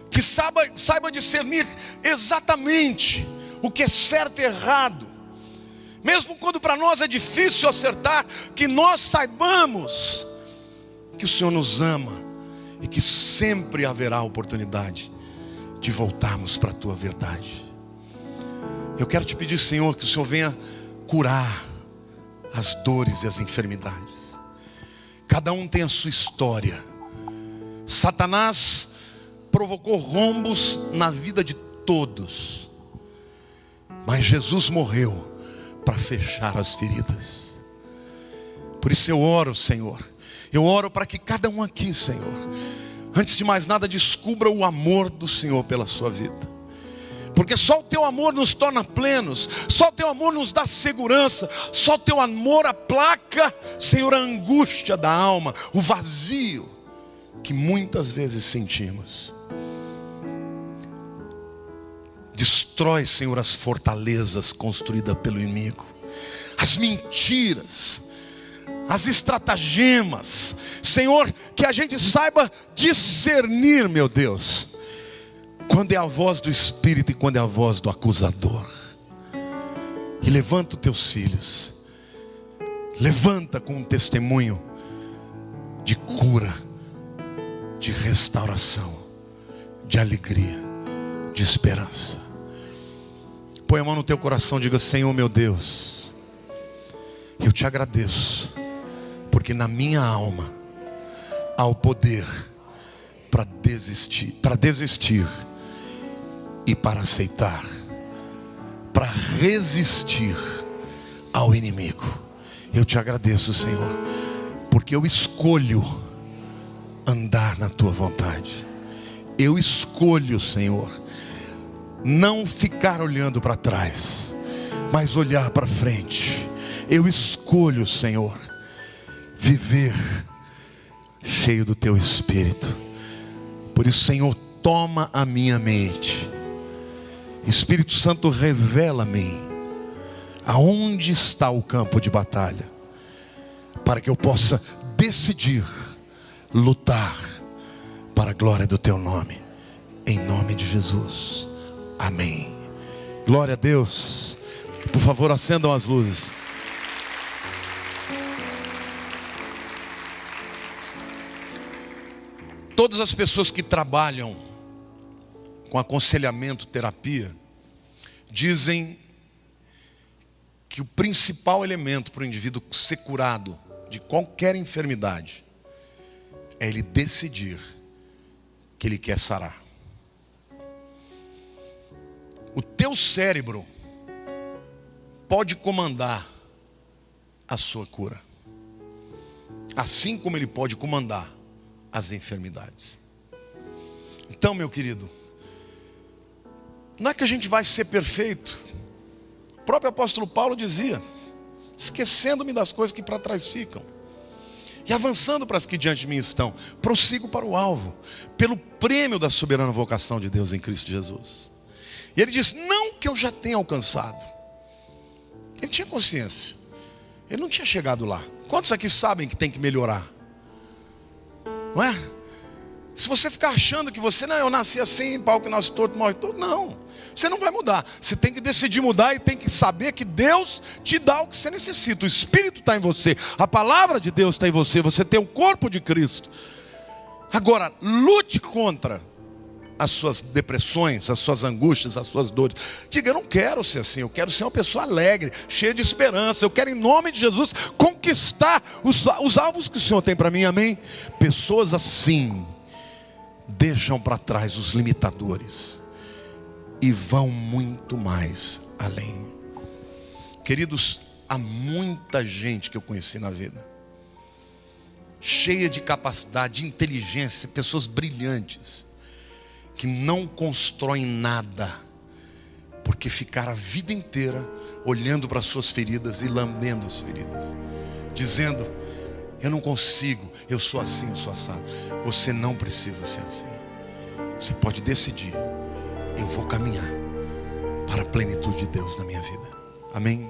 que saiba discernir exatamente o que é certo e errado, mesmo quando para nós é difícil acertar, que nós saibamos que o Senhor nos ama e que sempre haverá oportunidade de voltarmos para a tua verdade. Eu quero te pedir, Senhor, que o Senhor venha curar as dores e as enfermidades. Cada um tem a sua história. Satanás provocou rombos na vida de todos, mas Jesus morreu para fechar as feridas. Por isso eu oro, Senhor, eu oro para que cada um aqui, Senhor, antes de mais nada, descubra o amor do Senhor pela sua vida. Porque só o teu amor nos torna plenos, só o teu amor nos dá segurança, só o teu amor aplaca, Senhor, a angústia da alma, o vazio que muitas vezes sentimos. Destrói, Senhor, as fortalezas construídas pelo inimigo, as mentiras, as estratagemas, Senhor, que a gente saiba discernir, meu Deus, quando é a voz do Espírito e quando é a voz do acusador. E levanta os teus filhos, levanta com um testemunho de cura, de restauração, de alegria, de esperança. Põe a mão no teu coração e diga: Senhor meu Deus, eu te agradeço, porque na minha alma há o poder para desistir e para aceitar, para resistir ao inimigo. Eu te agradeço, Senhor, porque eu escolho andar na tua vontade. Eu escolho, Senhor, não ficar olhando para trás, mas olhar para frente. Eu escolho, Senhor, viver cheio do teu Espírito. Por isso, Senhor, toma a minha mente. Espírito Santo, revela-me aonde está o campo de batalha, para que eu possa decidir lutar para a glória do teu nome, em nome de Jesus, amém. Glória a Deus. Por favor, acendam as luzes. Todas as pessoas que trabalham com aconselhamento, terapia, dizem que o principal elemento para o indivíduo ser curado de qualquer enfermidade é ele decidir que ele quer sarar. O teu cérebro pode comandar a sua cura, assim como ele pode comandar as enfermidades. Então, meu querido, não é que a gente vai ser perfeito. O próprio apóstolo Paulo dizia: esquecendo-me das coisas que para trás ficam e avançando para as que diante de mim estão, prossigo para o alvo, pelo prêmio da soberana vocação de Deus em Cristo Jesus. E ele diz: não que eu já tenha alcançado. Ele tinha consciência, ele não tinha chegado lá. Quantos aqui sabem que tem que melhorar? Não é? Se você ficar achando que você, não, eu nasci assim, pau que nasce todo, morre todo, não, você não vai mudar. Você tem que decidir mudar e tem que saber que Deus te dá o que você necessita. O Espírito está em você, a palavra de Deus está em você, você tem o corpo de Cristo. Agora, lute contra as suas depressões, as suas angústias, as suas dores. Diga: eu não quero ser assim, eu quero ser uma pessoa alegre, cheia de esperança. Eu quero, em nome de Jesus, conquistar os alvos que o Senhor tem para mim, amém? Pessoas assim deixam para trás os limitadores e vão muito mais além. Queridos, há muita gente que eu conheci na vida, cheia de capacidade, de inteligência, pessoas brilhantes, que não constroem nada, porque ficaram a vida inteira olhando para as suas feridas e lambendo as feridas, dizendo: eu não consigo, eu sou assim, eu sou assado. Você não precisa ser assim. Você pode decidir: eu vou caminhar para a plenitude de Deus na minha vida. Amém?